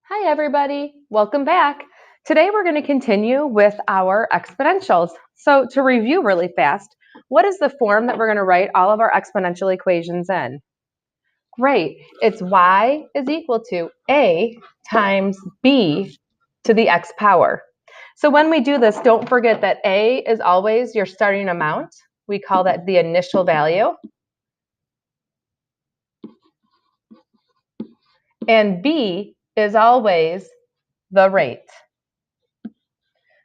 Hi everybody, welcome back. Today we're going to continue with our exponentials. So to review really fast, what is the form that we're going to write all of our exponential equations in? Great, it's y is equal to a times b to the x power. So when we do this, don't forget that a is always your starting amount. We call that the initial value. And b is always the rate.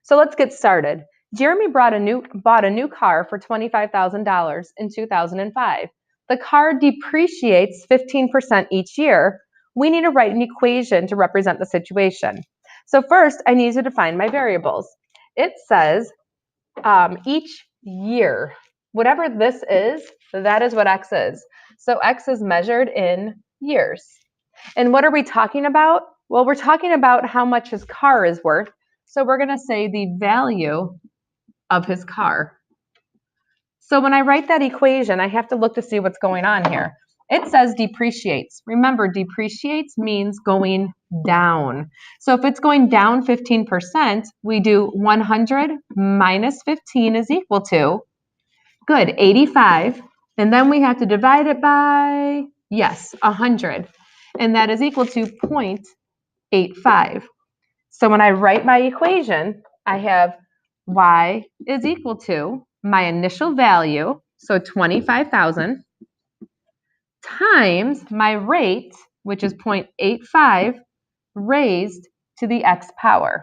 So let's get started. Jeremy bought a new car for $25,000 in 2005. The car depreciates 15% each year. We need to write an equation to represent the situation. So first, I need to define my variables. It says each year, whatever this is, that is what x is. So x is measured in years. And what are we talking about? Well, we're talking about how much his car is worth. So we're going to say the value of his car. So when I write that equation, I have to look to see what's going on here. It says depreciates. Remember, depreciates means going down. So if it's going down 15%, we do 100 minus 15 is equal to, good, 85. And then we have to divide it by, yes, 100. And that is equal to 0.85. So when I write my equation, I have y is equal to my initial value, so 25,000, times my rate, which is 0.85, raised to the x power.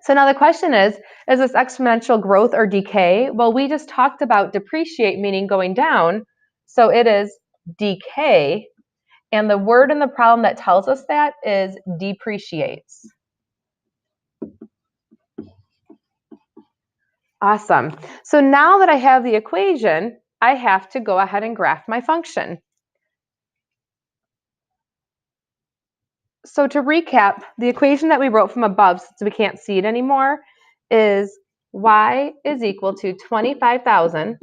So now the question is this exponential growth or decay? Well, we just talked about depreciate, meaning going down. So it is decay. And the word in the problem that tells us that is depreciates. Awesome. So now that I have the equation, I have to go ahead and graph my function. So to recap, the equation that we wrote from above, since we can't see it anymore, is y is equal to 25,000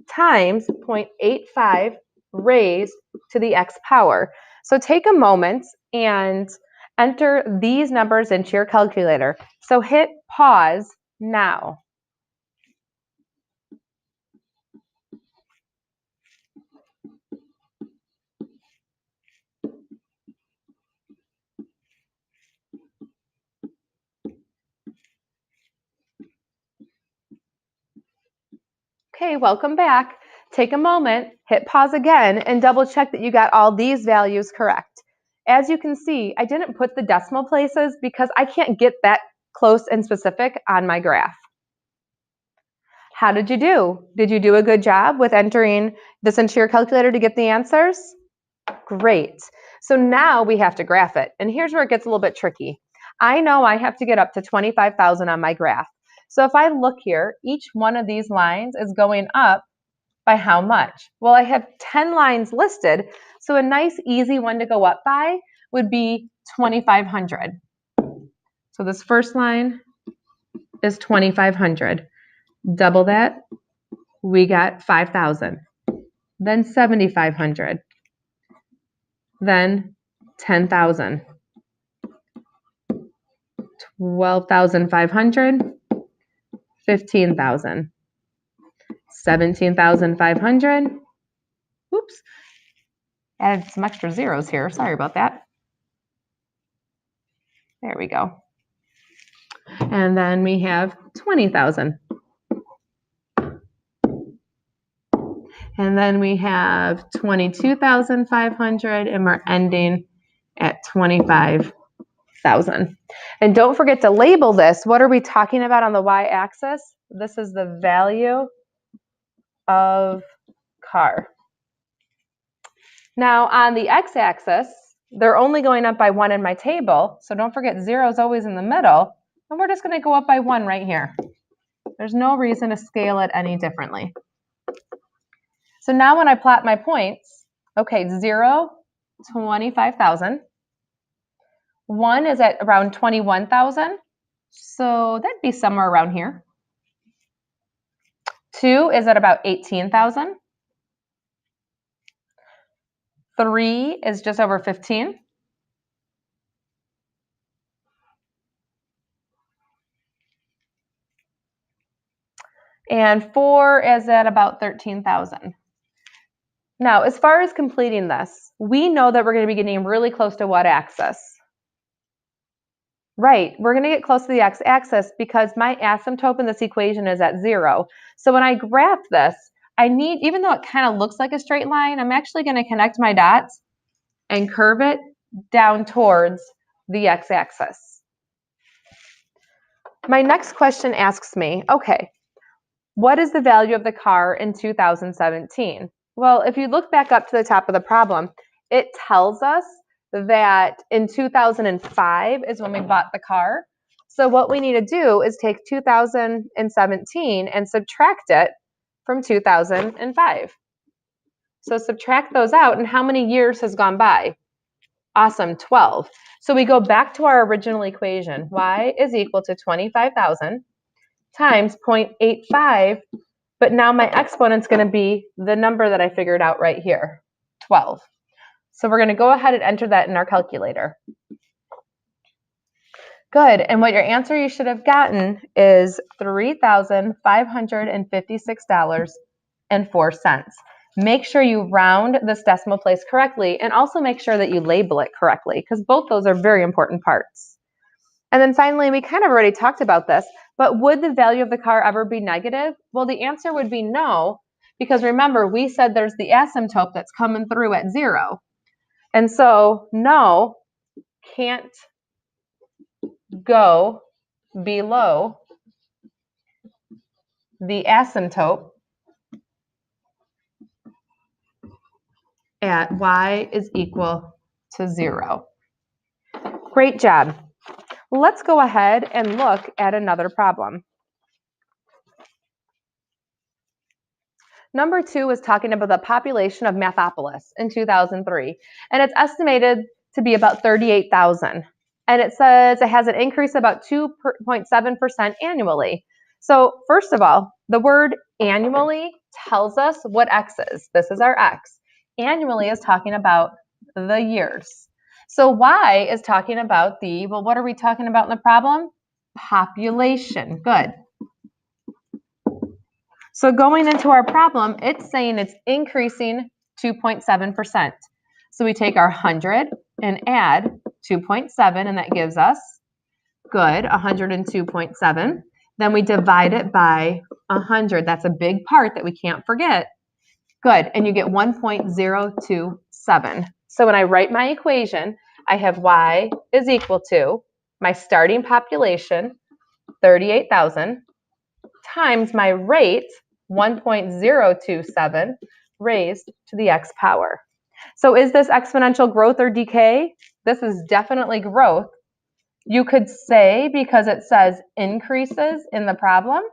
times 0.85 raised to the x power. So take a moment and enter these numbers into your calculator. So hit pause now. Okay, welcome back. Take a moment, hit pause again, and double check that you got all these values correct. As you can see, I didn't put the decimal places because I can't get that close and specific on my graph. How did you do? Did you do a good job with entering this into your calculator to get the answers? Great. So now we have to graph it. And here's where it gets a little bit tricky. I know I have to get up to 25,000 on my graph. So if I look here, each one of these lines is going up by how much? Well, I have 10 lines listed, so a nice easy one to go up by would be 2,500. So this first line is 2,500. Double that, we got 5,000. Then 7,500. Then 10,000. 12,500. 15,000. 17,500. Oops. Added some extra zeros here. Sorry about that. There we go. And then we have 20,000. And then we have 22,500, and we're ending at 25,000. And don't forget to label this. What are we talking about on the y-axis? This is the value of car. Now on the x-axis, they're only going up by 1 in my table, so don't forget 0 is always in the middle, and we're just going to go up by 1 right here. There's no reason to scale it any differently. So now when I plot my points, okay, 0, 25,000. 1 is at around 21,000, so that'd be somewhere around here. 2 is at about 18,000. 3 is just over 15. And 4 is at about 13,000. Now, as far as completing this, we know that we're going to be getting really close to what axis? Right, we're going to get close to the x-axis because my asymptote in this equation is at 0. So when I graph this, I need, even though it kind of looks like a straight line, I'm actually going to connect my dots and curve it down towards the x-axis. My next question asks me, okay, what is the value of the car in 2017? Well, if you look back up to the top of the problem, it tells us that in 2005 is when we bought the car. So what we need to do is take 2017 and subtract it from 2005. So subtract those out, and how many years has gone by? Awesome, 12. So we go back to our original equation. Y is equal to 25,000 times 0.85, but now my exponent's going to be the number that I figured out right here, 12. So we're going to go ahead and enter that in our calculator. Good, and what your answer you should have gotten is $3,556.04. Make sure you round this decimal place correctly, and also make sure that you label it correctly, because both those are very important parts. And then finally, we kind of already talked about this, but would the value of the car ever be negative? Well, the answer would be no, because remember, we said there's the asymptote that's coming through at 0. And so, no, can't go below the asymptote at y is equal to 0. Great job. Let's go ahead and look at another problem. Number 2 is talking about the population of Mathopolis in 2003, and it's estimated to be about 38,000. And it says it has an increase of about 2.7% annually. So first of all, the word annually tells us what x is. This is our x. Annually is talking about the years. So y is talking about well, what are we talking about in the problem? Population. Good. So going into our problem, it's saying it's increasing 2.7%. So we take our 100 and add 2.7, and that gives us, good, 102.7. Then we divide it by 100. That's a big part that we can't forget. Good, and you get 1.027. So when I write my equation, I have y is equal to my starting population, 38,000, times my rate, 1.027, raised to the x power. So is this exponential growth or decay? This is definitely growth. You could say, because it says increases in the problem,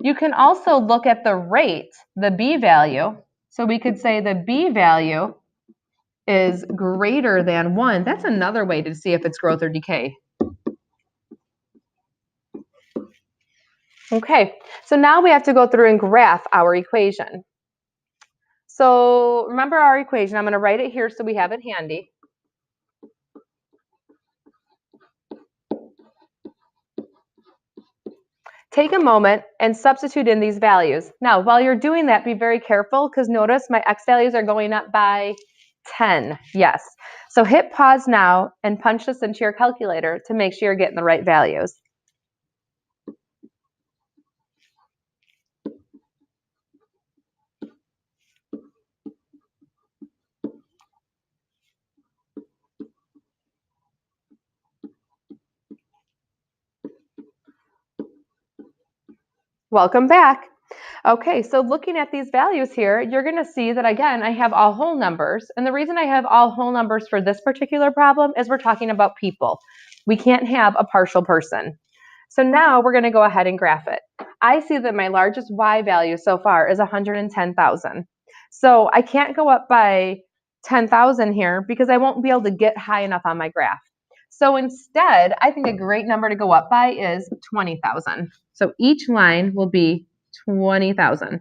you can also look at the rate, the b value. So we could say the b value is greater than 1. That's another way to see if it's growth or decay. Okay, so now we have to go through and graph our equation. So remember our equation. I'm going to write it here so we have it handy. Take a moment and substitute in these values. Now, while you're doing that, be very careful, because notice my x values are going up by 10. Yes. So hit pause now and punch this into your calculator to make sure you're getting the right values. Welcome back. Okay, so looking at these values here, you're going to see that, again, I have all whole numbers. And the reason I have all whole numbers for this particular problem is we're talking about people. We can't have a partial person. So now we're going to go ahead and graph it. I see that my largest y value so far is 110,000. So I can't go up by 10,000 here because I won't be able to get high enough on my graph. So instead, I think a great number to go up by is 20,000. So each line will be 20,000.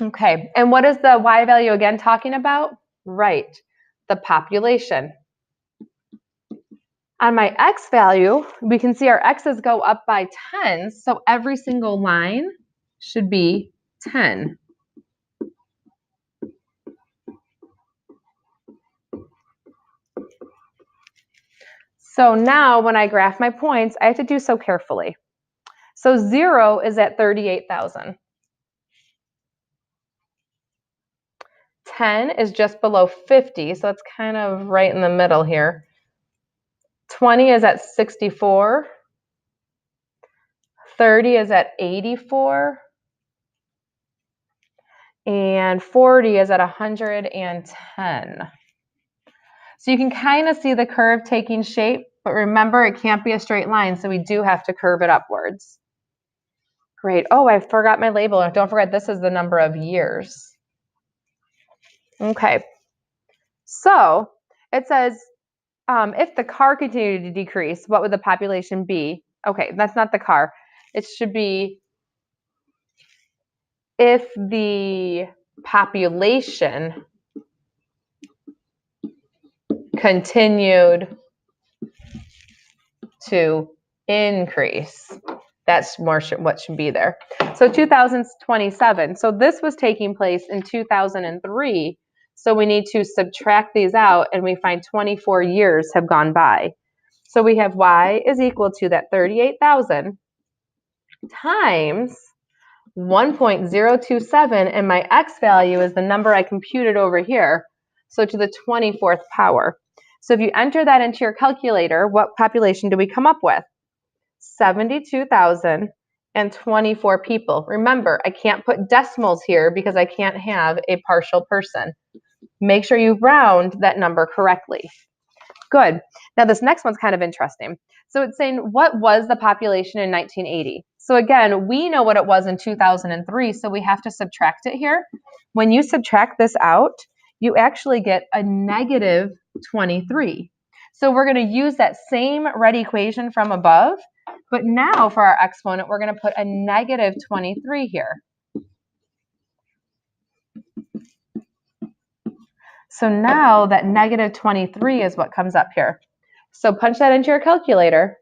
Okay, and what is the y value again talking about? Right, the population. On my x value, we can see our x's go up by 10, so every single line should be 10. So now when I graph my points, I have to do so carefully. So 0 is at 38,000. 10 is just below 50, so it's kind of right in the middle here. 20 is at 64. 30 is at 84. And 40 is at 110. So you can kind of see the curve taking shape, but remember it can't be a straight line, so we do have to curve it upwards. Great. Oh, I forgot my label. Don't forget, this is the number of years. Okay. So it says, if the car continued to decrease, what would the population be? Okay, that's not the car. It should be if the population continued to increase. That's more what should be there. So 2027. So this was taking place in 2003. So we need to subtract these out and we find 24 years have gone by. So we have y is equal to that 38,000 times 1.027, and my x value is the number I computed over here. So to the 24th power. So if you enter that into your calculator, what population do we come up with? 72,024 people. Remember, I can't put decimals here because I can't have a partial person. Make sure you round that number correctly. Good. Now this next one's kind of interesting. So it's saying, what was the population in 1980? So again, we know what it was in 2003, so we have to subtract it here. When you subtract this out, you actually get a negative 23. So we're going to use that same red equation from above, but now for our exponent, we're going to put a negative 23 here. So now that negative 23 is what comes up here. So punch that into your calculator.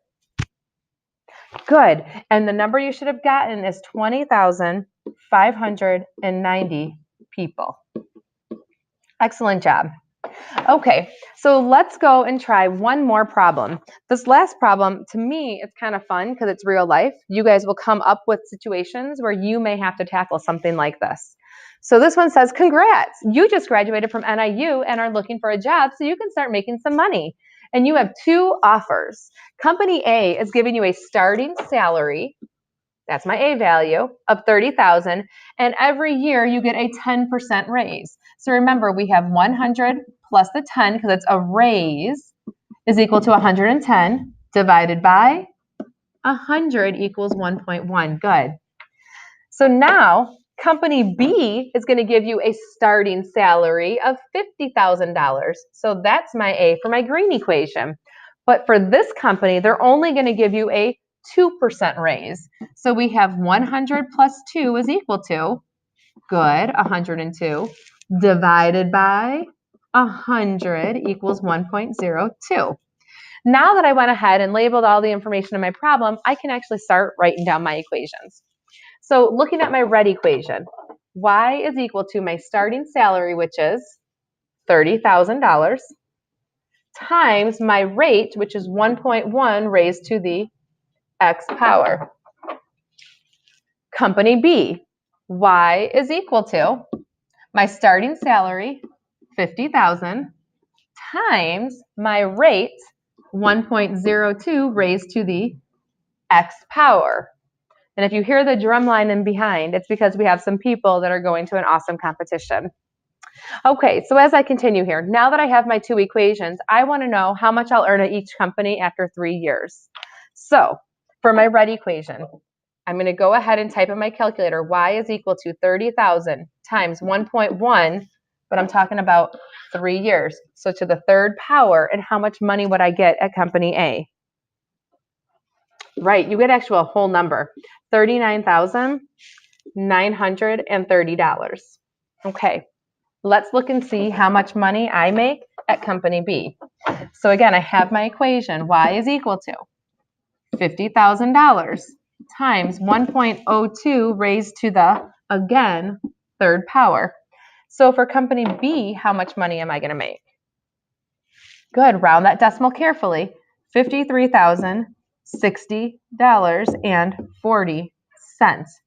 Good. And the number you should have gotten is 20,590 people. Excellent job. Okay, so let's go and try one more problem. This last problem, to me, it's kind of fun because it's real life. You guys will come up with situations where you may have to tackle something like this. So this one says, congrats, you just graduated from NIU and are looking for a job so you can start making some money. And you have two offers. Company A is giving you a starting salary, that's my A value, of $30,000, and every year you get a 10% raise. So remember, we have 100 plus the 10, because it's a raise, is equal to 110 divided by 100 equals 1.1. Good. So now company B is going to give you a starting salary of $50,000. So that's my A for my green equation. But for this company, they're only going to give you a 2% raise. So we have 100 plus 2 is equal to, good, 102, divided by 100 equals 1.02. Now that I went ahead and labeled all the information in my problem, I can actually start writing down my equations. So looking at my red equation, y is equal to my starting salary, which is $30,000, times my rate, which is 1.1 raised to the x power. Company B, y is equal to my starting salary, $50,000, times my rate, 1.02 raised to the x power. And if you hear the drum line in behind, it's because we have some people that are going to an awesome competition. Okay, so as I continue here, now that I have my two equations, I want to know how much I'll earn at each company after 3 years. So for my red equation, I'm going to go ahead and type in my calculator, y is equal to 30,000 times 1.1, but I'm talking about 3 years. So to the third power, and how much money would I get at company A? Right, you get actually a whole number, 39,000 $930. Okay, let's look and see how much money I make at company B. So again, I have my equation. Y is equal to $50,000 times 1.02 raised to the, again, third power. So for company B, how much money am I going to make? Good, round that decimal carefully. $53,060.40.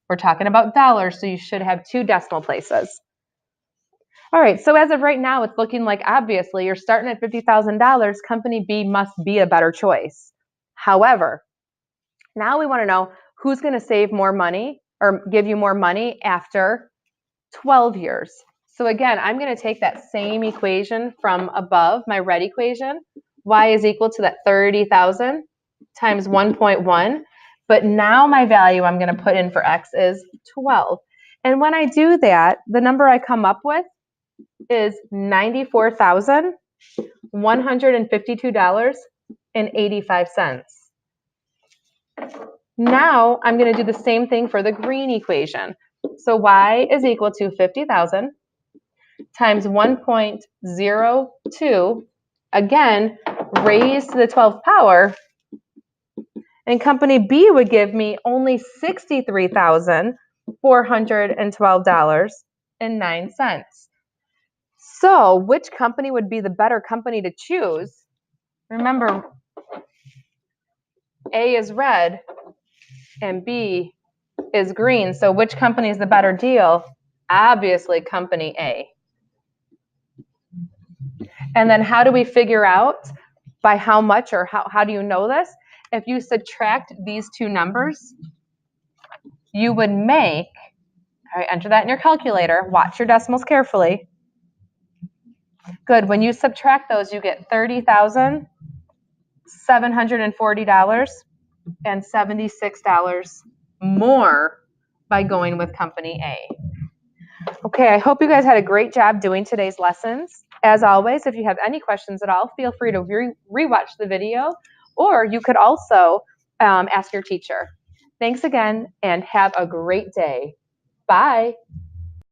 We're talking about dollars, so you should have two decimal places. All right, so as of right now, it's looking like obviously you're starting at $50,000. Company B must be a better choice. However, now we want to know who's going to save more money or give you more money after 12 years. So again, I'm going to take that same equation from above, my red equation. Y is equal to that 30,000 times 1.1. But now my value I'm going to put in for X is 12. And when I do that, the number I come up with is $94,152.85. Now I'm going to do the same thing for the green equation. So Y is equal to 50,000 times 1.02, again, raised to the 12th power, and company B would give me only $63,412.09. So which company would be the better company to choose? Remember, A is red and B is green. So which company is the better deal? Obviously, company A. And then how do we figure out by how much, or how do you know this? If you subtract these two numbers, you would make, all right, enter that in your calculator. Watch your decimals carefully. Good. When you subtract those, you get $30,740.76 more by going with company A. Okay, I hope you guys had a great job doing today's lessons. As always, if you have any questions at all, feel free to rewatch the video, or you could also ask your teacher. Thanks again, and have a great day. Bye.